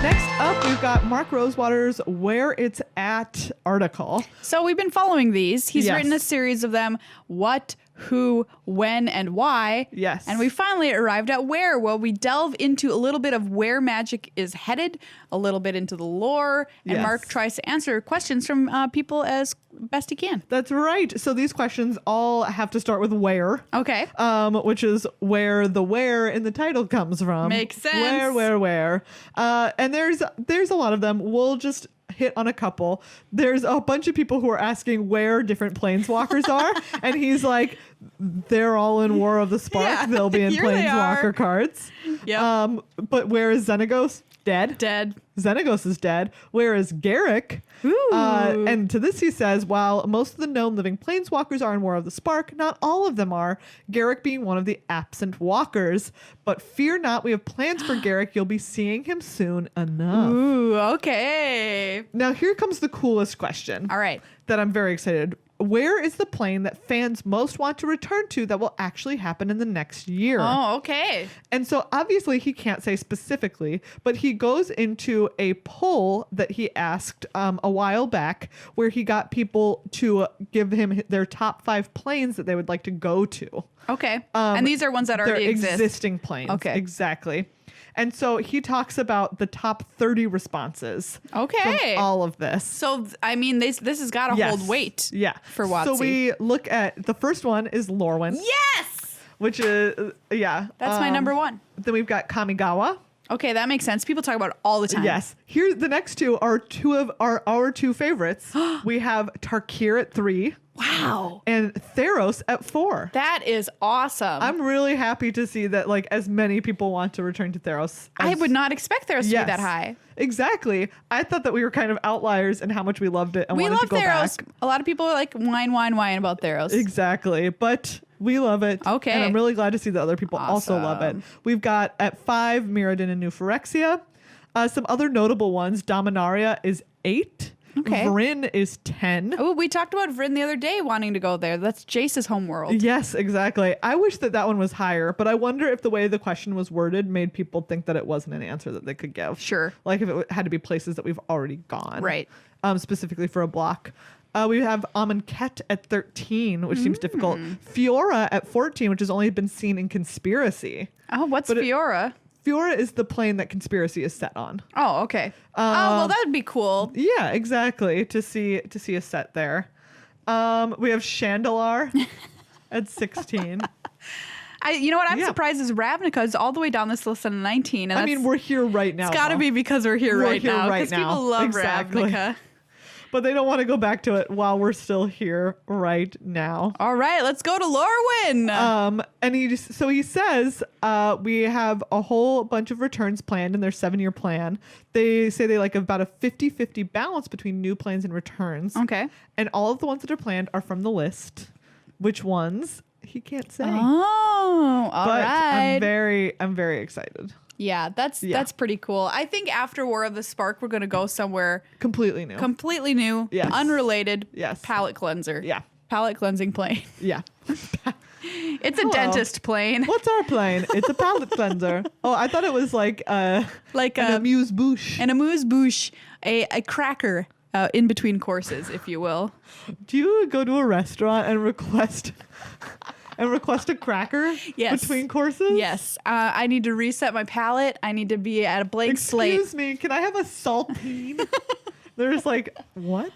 Next up, we've got Mark Rosewater's Where It's At article. So we've been following these. He's written a series of them. What, who, when, and why. Yes. And we finally arrived at where. Well, we delve into a little bit of where magic is headed, a little bit into the lore, and Mark tries to answer questions from people as best he can. That's right. So these questions all have to start with where. Okay. Which is where the where in the title comes from. Makes sense. Where. And there's a lot of them. We'll just hit on a couple. There's a bunch of people who are asking where different planeswalkers are, and he's like, they're all in War of the Spark. Yeah, they'll be in planeswalker cards. Yep. But where is Xenagos? Dead. Xenagos is dead. Where is Garrick? Ooh. And to this he says, while most of the known living planeswalkers are in War of the Spark, not all of them are, Garrick being one of the absent walkers. But fear not, we have plans for Garrick. You'll be seeing him soon enough. Ooh, okay. Now here comes the coolest question. All right. That I'm very excited. Where is the plane that fans most want to return to that will actually happen in the next year? Oh, okay. And so obviously he can't say specifically, but he goes into a poll that he asked a while back where he got people to give him their top 5 planes that they would like to go to. Okay. And these are ones that already exist. Existing planes. Okay. Exactly. And so he talks about the top 30 responses. Okay. From all of this. So, I mean, this has got to hold weight. Yeah. For WotC. So we look at the first one is Lorwyn. Yes. Which is, yeah. That's my number one. Then we've got Kamigawa. Okay, that makes sense. People talk about it all the time. Yes. Here, the next two are two of our two favorites. We have Tarkir at 3. Wow. And Theros at 4. That is awesome. I'm really happy to see that like as many people want to return to Theros. I would not expect Theros to be that high. Exactly. I thought that we were kind of outliers in how much we loved it and we wanted love to go Theros. back. A lot of people are like whine about Theros. Exactly. But we love it. Okay. And I'm really glad to see that other people also love it. We've got at 5 Mirrodin and New Phyrexia. Some other notable ones. Dominaria is 8. Okay. Vryn is 10. Oh, we talked about Vryn the other day wanting to go there. That's Jace's homeworld. Yes, exactly. I wish that one was higher, but I wonder if the way the question was worded made people think that it wasn't an answer that they could give. Sure. Like if it had to be places that we've already gone. Right. Specifically for a block. We have Amonkhet at 13, which seems difficult. Fiora at 14, which has only been seen in Conspiracy. Oh, what's Fiora? Fiora is the plane that Conspiracy is set on. Oh, okay. Well, that'd be cool. Yeah, exactly. To see a set there. We have Chandelar at 16. You know what? I'm surprised is Ravnica is all the way down this list at 19. And I mean, we're here right now. It's got to be because we're here right now. Because people love Ravnica. But they don't want to go back to it while we're still here right now. All right, let's go to Lorwyn. And he says we have a whole bunch of returns planned in their 7-year plan. They say they like about a 50-50 balance between new plans and returns. Okay. And all of the ones that are planned are from the list. Which ones? He can't say. Oh, all right. I'm very excited. Yeah, that's pretty cool. I think after War of the Spark, we're going to go somewhere completely new. Yes. Unrelated. Yes. Palette cleanser. Yeah. Palette cleansing plane. Yeah. It's a dentist plane. What's our plane? It's a palette cleanser. Oh, I thought it was like an amuse-bouche. An amuse-bouche, a cracker in between courses, if you will. Do you go to a restaurant and request a cracker between courses? Yes. I need to reset my palate. I need to be at a blank slate. Excuse me, can I have a saltine? There's like, what?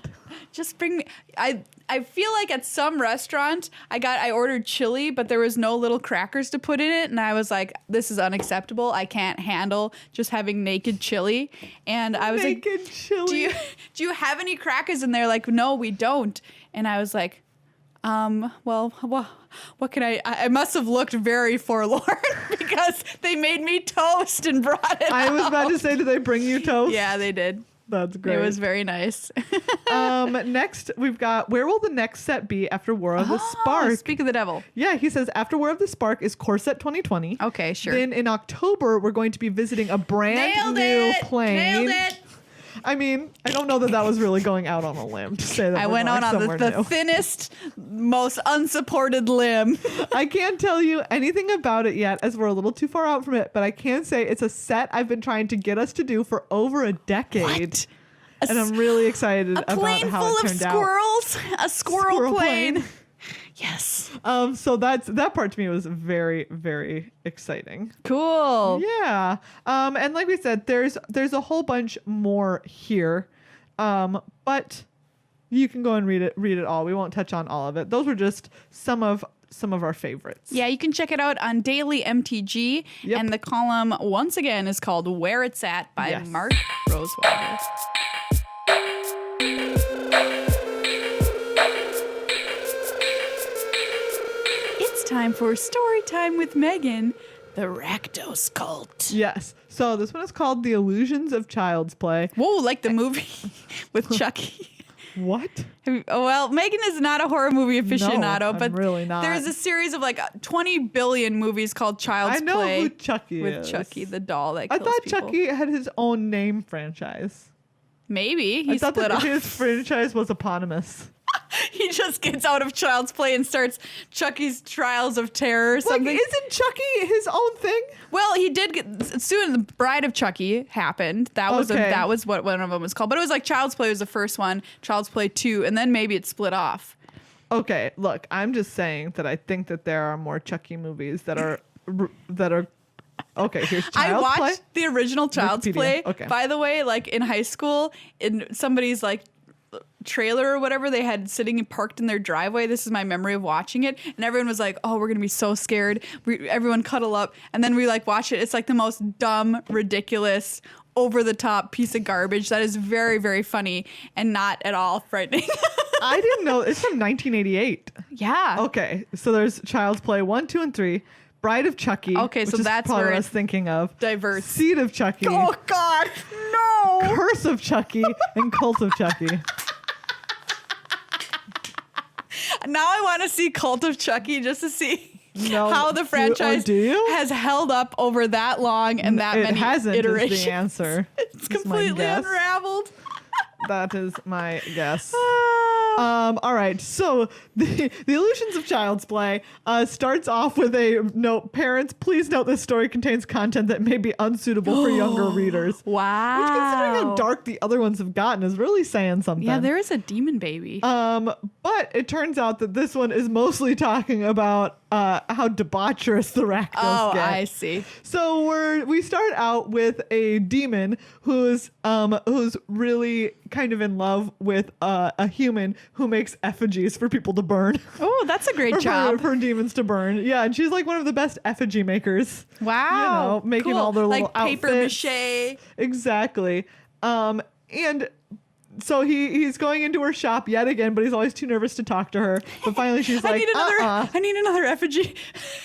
Just bring me. I feel like at some restaurant I ordered chili, but there was no little crackers to put in it, and I was like, this is unacceptable. I can't handle just having naked chili. And I was naked chili. Do you have any crackers? And they're like, no, we don't. And I was like, well, what can I must have looked very forlorn because they made me toast and brought it I was about to say, did they bring you toast? Yeah, they did. That's great. It was very nice. Next, we've got, where will the next set be after War of the Spark? Speak of the devil. Yeah, he says, after War of the Spark is Core Set 2020. Okay, sure. Then in October, we're going to be visiting a brand new plane. Nailed it. I mean, I don't know that was really going out on a limb to say that. I went out on the thinnest, most unsupported limb. I can't tell you anything about it yet as we're a little too far out from it, but I can say it's a set I've been trying to get us to do for over a decade. What? And I'm really excited about how it turned out. A plane full of squirrels? A squirrel plane. Yes. So that part to me was very, very exciting. Cool. Yeah. And like we said, there's a whole bunch more here. But you can go and read it all. We won't touch on all of it. Those were just some of our favorites. Yeah, you can check it out on Daily MTG. Yep. And the column once again is called Where It's At by Mark Rosewater. Time for story time with Meghan, the Rakdos cult. Yes. So this one is called The Illusions of Child's Play. Whoa, like the movie with Chucky. What? Well, Meghan is not a horror movie aficionado, but really not. There's a series of like 20 billion movies called Child's Play. I know who Chucky is. With Chucky, the doll that kills people. I thought Chucky had his own name franchise. Maybe. I thought that his franchise was eponymous. He just gets out of Child's Play and starts Chucky's Trials of Terror or something. Like, isn't Chucky his own thing? Well, he did soon. The Bride of Chucky happened. That was what one of them was called. But it was like Child's Play was the first one, Child's Play 2, and then maybe it split off. Okay, look, I'm just saying that I think that there are more Chucky movies that are Okay, here's Child's I Play. watched the original Child's Wikipedia. Play. Okay. By the way, like in high school, in somebody's like trailer or whatever they had sitting and parked in their driveway. This is my memory of watching it, and everyone was like, "Oh, we're gonna be so scared." Everyone cuddle up, and then we like watch it. It's like the most dumb, ridiculous, over the top piece of garbage that is very, very funny and not at all frightening. I didn't know it's from 1988. Yeah. Okay, so there's Child's Play 1, 2, and 3. Bride of Chucky. Okay, which so is that's probably where what I was thinking of. diverts. Seed of Chucky. Oh God, no! Curse of Chucky and Cult of Chucky. Now I want to see Cult of Chucky just to see No, how the franchise do you? has held up over that long and that many hasn't iterations. is the answer. It's is my completely guess. unraveled. That is my guess. All right. So the Illusions of Child's Play starts off with a note. Parents, please note this story contains content that may be unsuitable for younger readers. Wow. Which, considering how dark the other ones have gotten, is really saying something. Yeah, there is a demon baby. But it turns out that this one is mostly talking about how debaucherous the Rakdos get. I see. So we start out with a demon who's really kind of in love with a human who makes effigies for people to burn. Oh, that's a great Or job. for demons to burn. Yeah, and she's like one of the best effigy makers. Wow. You know, making cool. all their little like paper outfits. mache. Exactly. And so he's going into her shop yet again, but he's always too nervous to talk to her. But finally she's like, I need another effigy.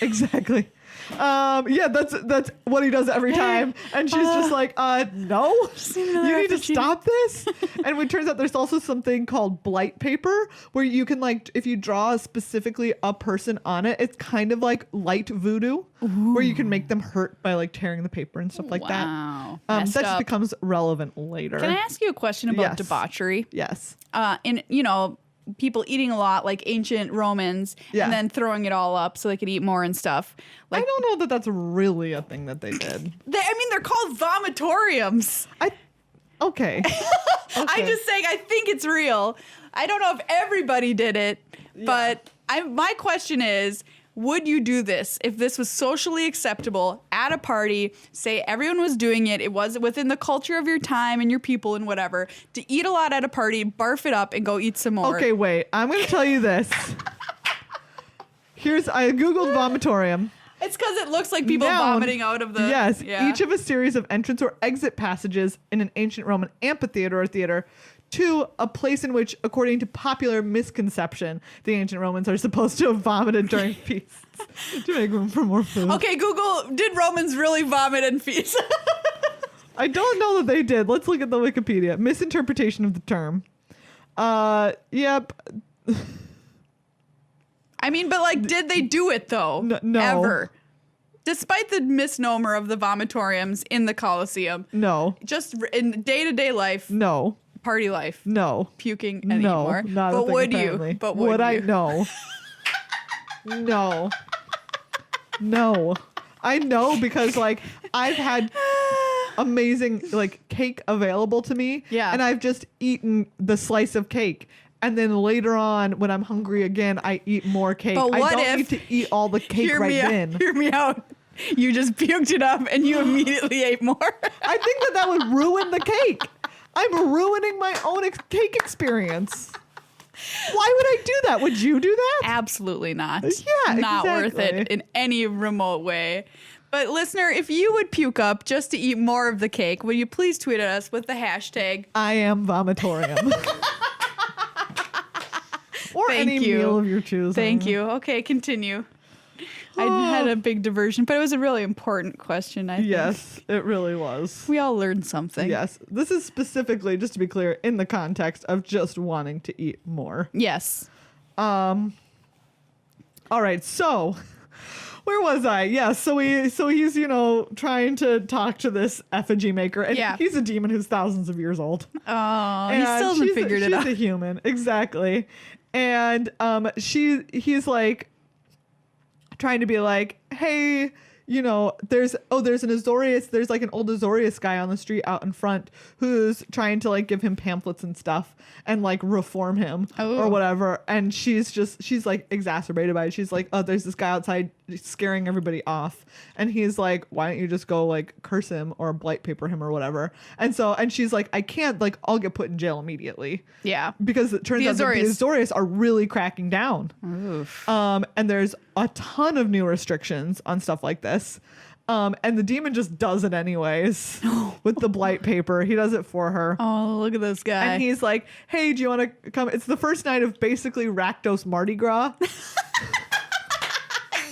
Exactly. Yeah, that's what he does every time. And she's just like, no, you need to stop this. And it turns out there's also something called blight paper where you can, like, if you draw specifically a person on it, it's kind of like light voodoo. Ooh. Where you can make them hurt by like tearing the paper and stuff like that. That just becomes relevant later. Can I ask you a question about debauchery? Yes. In people eating a lot, like ancient Romans, and then throwing it all up so they could eat more and stuff. Like, I don't know that that's really a thing that they did. They're called vomitoriums. Okay. I'm just saying, I think it's real. I don't know if everybody did it, but my question is, would you do this if this was socially acceptable at a party? Say everyone was doing it. It was within the culture of your time and your people and whatever. To eat a lot at a party, barf it up, and go eat some more. Okay, wait. I'm going to tell you this. I Googled vomitorium. It's because it looks like people vomiting out of the... Yes. Yeah. Each of a series of entrance or exit passages in an ancient Roman amphitheater or theater to a place in which, according to popular misconception, the ancient Romans are supposed to have vomited during feasts to make room for more food. Okay, Google, did Romans really vomit and feast? I don't know that they did. Let's look at the Wikipedia. Misinterpretation of the term. Yep. I mean, but like, did they do it though? No. Ever? Despite the misnomer of the vomitoriums in the Colosseum. No. Just in day-to-day life. No. Party life. No. Puking anymore. Not but a thing, would apparently. you? But would I? you? No. No. No. I know because like I've had amazing like cake available to me. Yeah. And I've just eaten the slice of cake. And then later on, when I'm hungry again, I eat more cake. But what I don't if, need to eat all the cake then. Hear me out. You just puked it up and you immediately ate more. I think that would ruin the cake. I'm ruining my own cake experience. Why would I do that? Would you do that? Absolutely not. Yeah, not worth exactly. it in any remote way. But listener, if you would puke up just to eat more of the cake, will you please tweet at us with the hashtag I am vomitorium. Or any meal of your choosing. Thank you. Okay, continue. I had a big diversion, but it was a really important question, I think. Yes, it really was. We all learned something. Yes. This is specifically, just to be clear, in the context of just wanting to eat more. Yes. All right, so where was I? Yeah, so he's, trying to talk to this effigy maker, and he's a demon who's thousands of years old. Oh, he still hasn't figured it out. She's a human, exactly. And he's like trying to be like, hey, there's an Azorius. There's like an old Azorius guy on the street out in front who's trying to like give him pamphlets and stuff and like reform him or whatever. And she's like exacerbated by it. She's like, oh, there's this guy outside scaring everybody off. And he's like, why don't you just go like curse him or blight paper him or whatever? And she's like, I can't, like, I'll get put in jail immediately. Yeah. Because it turns out that the Azorius are really cracking down. Oof. And there's a ton of new restrictions on stuff like this. And the demon just does it anyways with the blight paper. He does it for her. Oh, look at this guy. And he's like, hey, do you want to come? It's the first night of basically Rakdos Mardi Gras.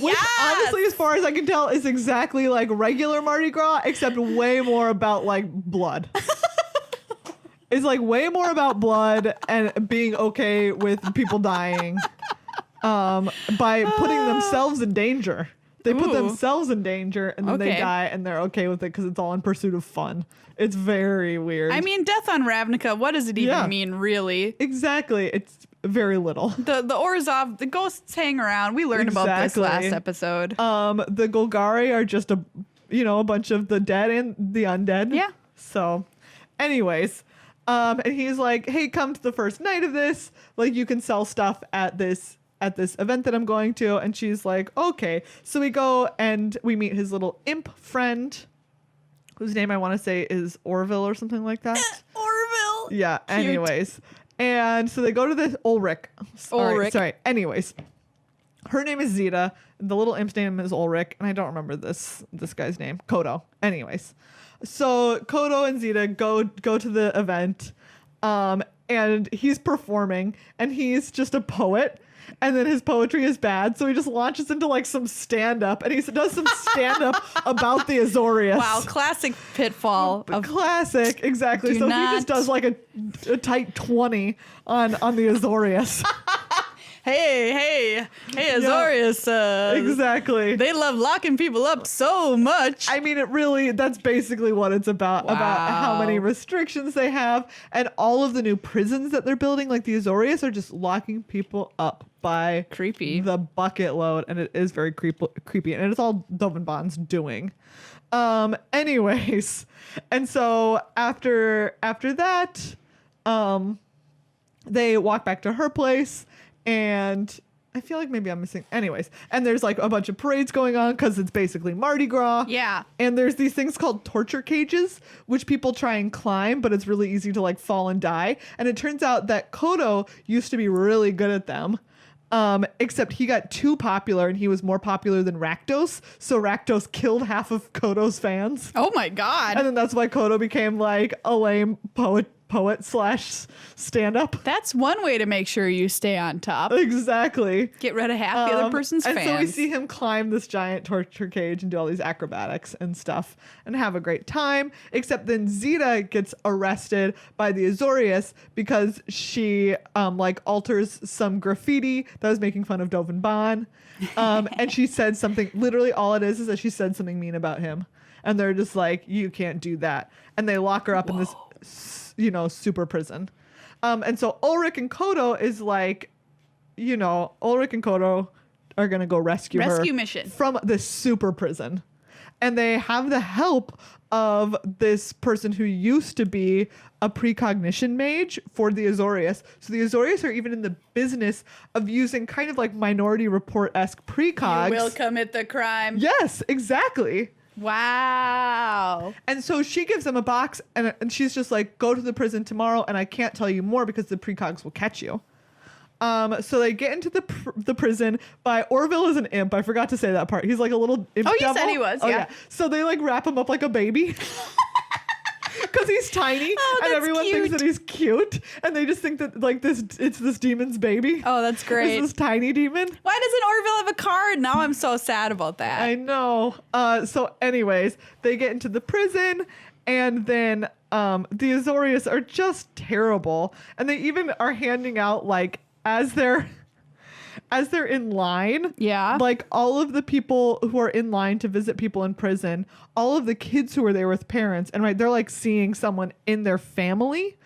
Which honestly, as far as I can tell, is exactly like regular Mardi Gras, except way more about like blood. It's like way more about blood and being okay with people dying by putting themselves in danger. They put themselves in danger and then they die and they're okay with it because it's all in pursuit of fun. It's very weird. I mean, death on Ravnica, what does it even mean, really? Exactly. It's very little. The Orzhov, the ghosts hang around. We learned about this last episode. The Golgari are just a bunch of the dead and the undead. Yeah. So anyways, and he's like, hey, come to the first night of this. Like, you can sell stuff at this event that I'm going to. And she's like, okay. So we go and we meet his little imp friend, whose name I want to say is Orville or something like that. Orville. Yeah. Cute. Anyways. And so they go to this Ulrich. Sorry. Anyways, her name is Zeta. The little imp's name is Ulrich. And I don't remember this guy's name. Kodo. Anyways. So Kodo and Zeta go to the event. And he's performing. And he's just a poet. And then his poetry is bad, so he just launches into like some stand-up, and he does some stand-up about the Azorius. Wow, classic pitfall. Classic, exactly. So he just does like a tight 20 on the Azorius. Hey, Azorius. Exactly. They love locking people up so much. I mean, that's basically what it's about. Wow. About how many restrictions they have, and all of the new prisons that they're building, like the Azorius, are just locking people up by the bucket load, and it is very creepy, and it's all Dovin doing. Anyways, and so after that, they walk back to her place. And I feel like maybe I'm missing. Anyways, and there's like a bunch of parades going on because it's basically Mardi Gras. Yeah. And there's these things called torture cages, which people try and climb, but it's really easy to like fall and die. And it turns out that Kodo used to be really good at them. Except he got too popular and he was more popular than Rakdos. So Rakdos killed half of Kodo's fans. Oh my God. And then that's why Kodo became like a lame poet / stand-up. That's one way to make sure you stay on top. Exactly. Get rid of half the other person's fans. And so we see him climb this giant torture cage and do all these acrobatics and stuff and have a great time. Except then Zeta gets arrested by the Azorius because she alters some graffiti that was making fun of Dovin Baan. And she said something, literally all it is that she said something mean about him. And they're just like, you can't do that. And they lock her up in this super prison. And so Ulrich and Kodo is like, Ulrich and Kodo are going to go rescue mission from this super prison. And they have the help of this person who used to be a precognition mage for the Azorius. So the Azorius are even in the business of using kind of like Minority Report-esque precogs. You will commit the crime. Yes, exactly. Wow. And so she gives them a box and she's just like, go to the prison tomorrow and I can't tell you more because the precogs will catch you. So they get into the prison by Orville is an imp. I forgot to say that part. He's like a little imp devil. You said he was, yeah. So they like wrap him up like a baby. Because he's tiny and everyone thinks that he's cute and they just think that like it's this demon's baby. Oh, that's great. It's this tiny demon. Why doesn't Orville have a card? Now I'm so sad about that. I know. So anyways, they get into the prison and then the Azorius are just terrible. And they even are handing out like as they're in line, like all of the people who are in line to visit people in prison, all of the kids who are there with parents, and they're like seeing someone in their family.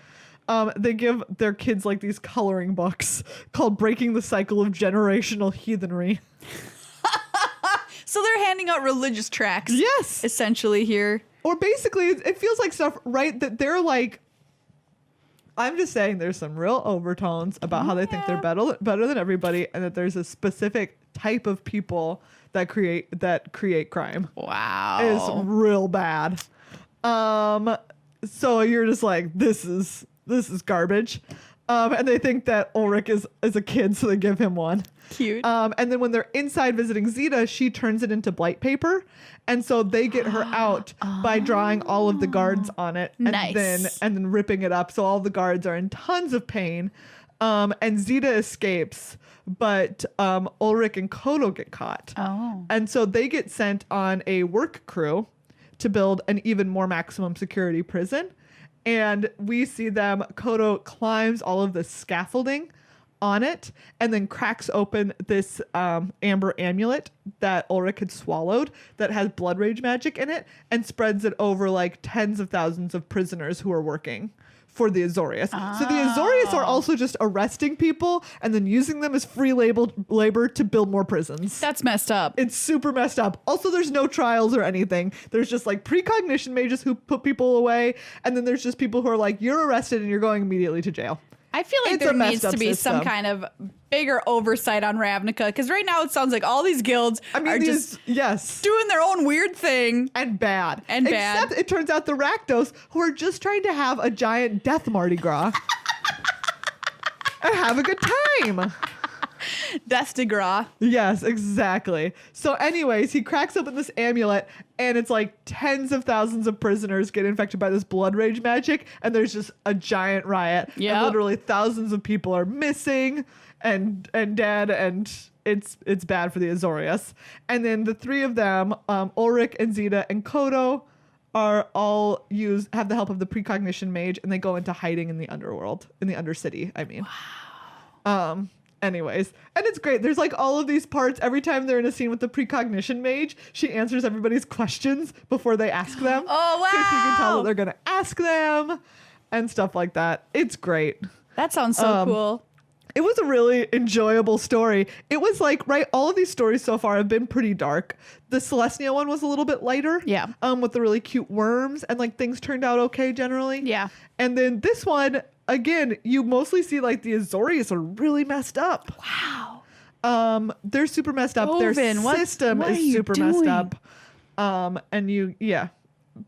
They give their kids like these coloring books called "Breaking the Cycle of Generational Heathenry." So they're handing out religious tracts. Yes. Essentially here. Or basically, it feels like stuff, right, that they're like, I'm just saying there's some real overtones about how they think they're better than everybody, and that there's a specific type of people that create crime. Wow. It's real bad. So you're just like, this is garbage. And they think that Ulrich is a kid, so they give him one. Cute. And then when they're inside visiting Zeta, she turns it into blight paper. And so they get her out by drawing all of the guards on it and then ripping it up. So all the guards are in tons of pain. And Zeta escapes, but Ulrich and Kodo get caught. Oh. And so they get sent on a work crew to build an even more maximum security prison. And we see them, Kodo climbs all of the scaffolding on it and then cracks open this amber amulet that Ulrich had swallowed that has blood rage magic in it and spreads it over like tens of thousands of prisoners who are working for the Azorius. So the Azorius are also just arresting people and then using them as free labor to build more prisons. That's messed up. It's super messed up. Also, there's no trials or anything. There's just like precognition mages who put people away. And then there's just people who are like, you're arrested and you're going immediately to jail. I feel like there needs to be some kind of bigger oversight on Ravnica, because right now it sounds like all these guilds are just doing their own weird thing. And bad. Except it turns out the Rakdos, who are just trying to have a giant death Mardi Gras and have a good time. Death de Gras. Yes, exactly. So anyways, he cracks open this amulet and it's like tens of thousands of prisoners get infected by this blood rage magic and there's just a giant riot. Yeah. And literally thousands of people are missing and dead, and it's bad for the Azorius. And then the three of them, Ulrich and Zeta and Kodo, are all have the help of the precognition mage, and they go into hiding in the underworld, in the Undercity, I mean. Wow. Anyways, and it's great. There's like all of these parts. Every time they're in a scene with the precognition mage, she answers everybody's questions before they ask them. Oh, wow. So she can tell what they're going to ask them and stuff like that. It's great. That sounds so cool. It was a really enjoyable story. It was like, right, all of these stories so far have been pretty dark. The Celestia one was a little bit lighter. Yeah. With the really cute worms, and like things turned out okay generally. Yeah. And then this one, again, you mostly see like the Azorius are really messed up. Wow. They're super messed up. Oven, Their system is super messed up. And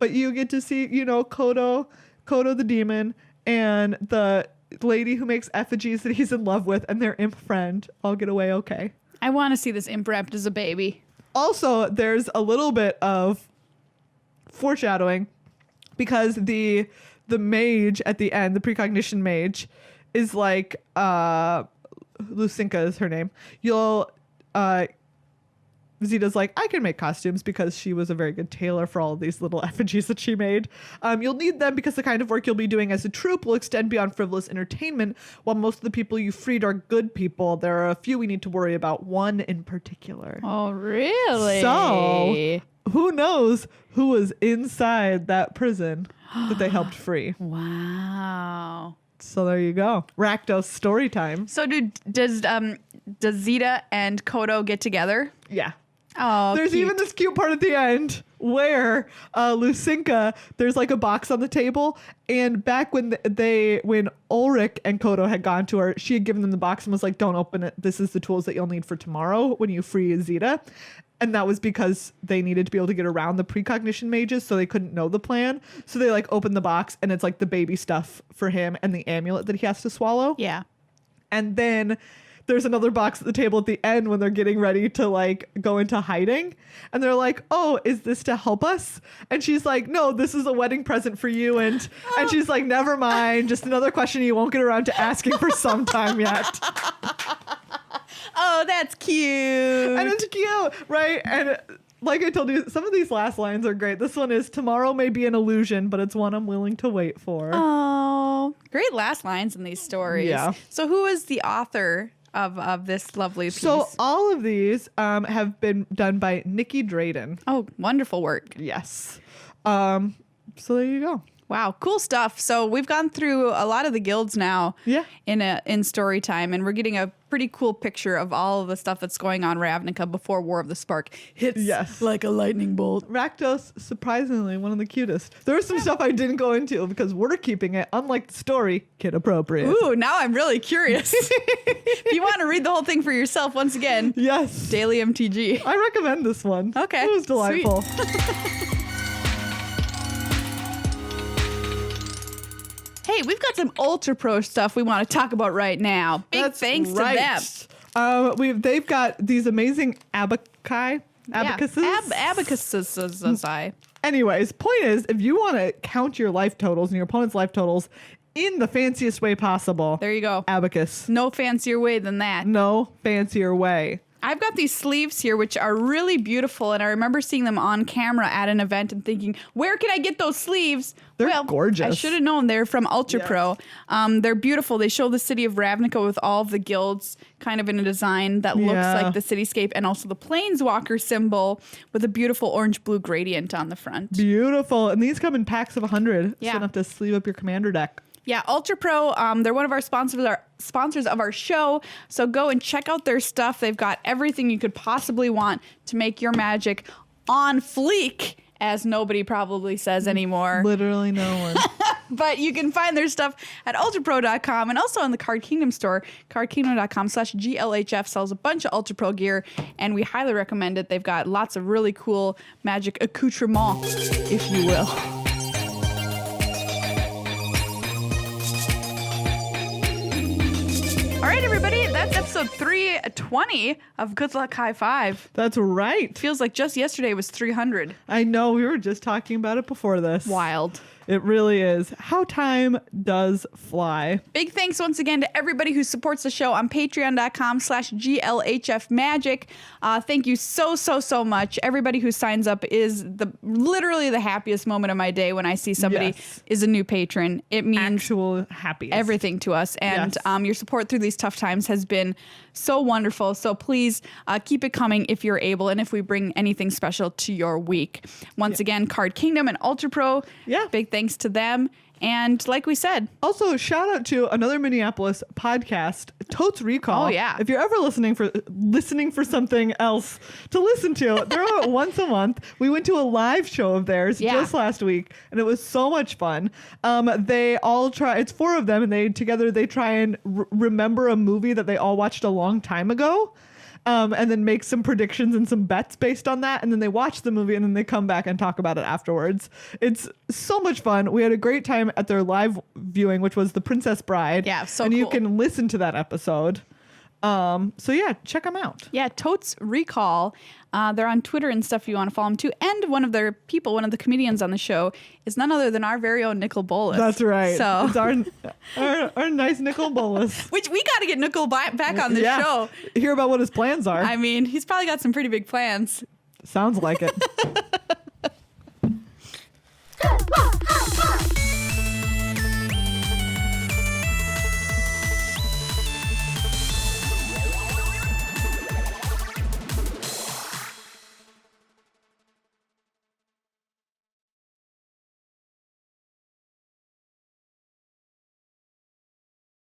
but you get to see, Kodo the demon, and the lady who makes effigies that he's in love with, and their imp friend all get away okay. I want to see this imp wrapped as a baby. Also, there's a little bit of foreshadowing because the mage at the end, the precognition mage, is like Lucinka is her name. Zeta's like, I can make costumes because she was a very good tailor for all of these little effigies that she made. You'll need them because the kind of work you'll be doing as a troupe will extend beyond frivolous entertainment. While most of the people you freed are good people, there are a few we need to worry about, one in particular. Oh, really? So, who knows who was inside that prison that they helped free? Wow. So there you go. Rakdos story time. So does Zeta and Kodo get together? Yeah. Oh, there's cute. even this cute part at the end where Lucinka, there's like a box on the table, and back when Ulrich and Kodo had gone to her, she had given them the box and was like, don't open it. This is the tools that you'll need for tomorrow when you free Zeta. And that was because they needed to be able to get around the precognition mages, so they couldn't know the plan. So they like open the box and it's like the baby stuff for him and the amulet that he has to swallow. Yeah. And then there's another box at the table at the end when they're getting ready to like go into hiding, and they're like, oh, is this to help us? And she's like, no, this is a wedding present for you. And she's like, never mind, just another question you won't get around to asking for some time yet. Oh, that's cute. And it's cute, right? And like I told you, some of these last lines are great. This one is, tomorrow may be an illusion, but it's one I'm willing to wait for. Oh, great last lines in these stories. Yeah. So who is the author of this lovely piece? So all of these have been done by Nikki Drayden. Oh, wonderful work. Yes. So there you go. Wow, cool stuff. So we've gone through a lot of the guilds now in story time, and we're getting a pretty cool picture of all of the stuff that's going on Ravnica before War of the Spark hits like a lightning bolt. Rakdos, surprisingly, one of the cutest. There was some stuff I didn't go into because we're keeping it, unlike the story, kid appropriate. Ooh, now I'm really curious. If you want to read the whole thing for yourself, once again, Daily MTG. I recommend this one. Okay. It was delightful. Hey, we've got some Ultra Pro stuff we want to talk about right now. Big thanks to them. They've got these amazing abacuses. Abacuses. Anyways, point is, if you want to count your life totals and your opponent's life totals in the fanciest way possible, there you go. Abacus. No fancier way than that. No fancier way. I've got these sleeves here, which are really beautiful, and I remember seeing them on camera at an event and thinking, where can I get those sleeves? They're gorgeous. I should have known. They're from Ultra Pro. They're beautiful. They show the city of Ravnica with all of the guilds kind of in a design that looks like the cityscape, and also the planeswalker symbol with a beautiful orange-blue gradient on the front. Beautiful. And these come in packs of 100, so you don't have to sleeve up your commander deck. Yeah, Ultra Pro, they're one of our sponsors of our show. So go and check out their stuff. They've got everything you could possibly want to make your Magic on fleek, as nobody probably says anymore. Literally no one. But you can find their stuff at ultrapro.com and also on the Card Kingdom store. cardkingdom.com/GLHF sells a bunch of Ultra Pro gear, and we highly recommend it. They've got lots of really cool Magic accoutrements, if you will. All right, everybody, that's episode 320 of Good Luck High Five. That's right. Feels like just yesterday was 300. I know, we were just talking about it before this. Wild. It really is. How time does fly. Big thanks once again to everybody who supports the show on patreon.com/GLHFmagic. Thank you so much. Everybody who signs up is literally the happiest moment of my day when I see somebody is a new patron. It means actual happiness. Everything to us. And your support through these tough times has been so wonderful. So please keep it coming if you're able, and if we bring anything special to your week. Once again, Card Kingdom and Ultra Pro. Big thanks to them. And like we said, also shout out to another Minneapolis podcast, Totes Recall. Oh yeah. If you're ever listening for something else to listen to, they're on once a month. We went to a live show of theirs just last week, and it was so much fun. They all try. It's 4 of them, and they try and remember a movie that they all watched a long time ago. And then make some predictions and some bets based on that. And then they watch the movie and then they come back and talk about it afterwards. It's so much fun. We had a great time at their live viewing, which was The Princess Bride. Yeah, so and cool. You can listen to that episode. So yeah, check them out. Yeah, Totes Recall. They're on Twitter and stuff if you want to follow them too. And one of the comedians on the show is none other than our very own Nicol Bolas. That's right. So it's our nice Nicol Bolas. Which we got to get Nicol back on the show. Hear about what his plans are. I mean, he's probably got some pretty big plans. Sounds like it.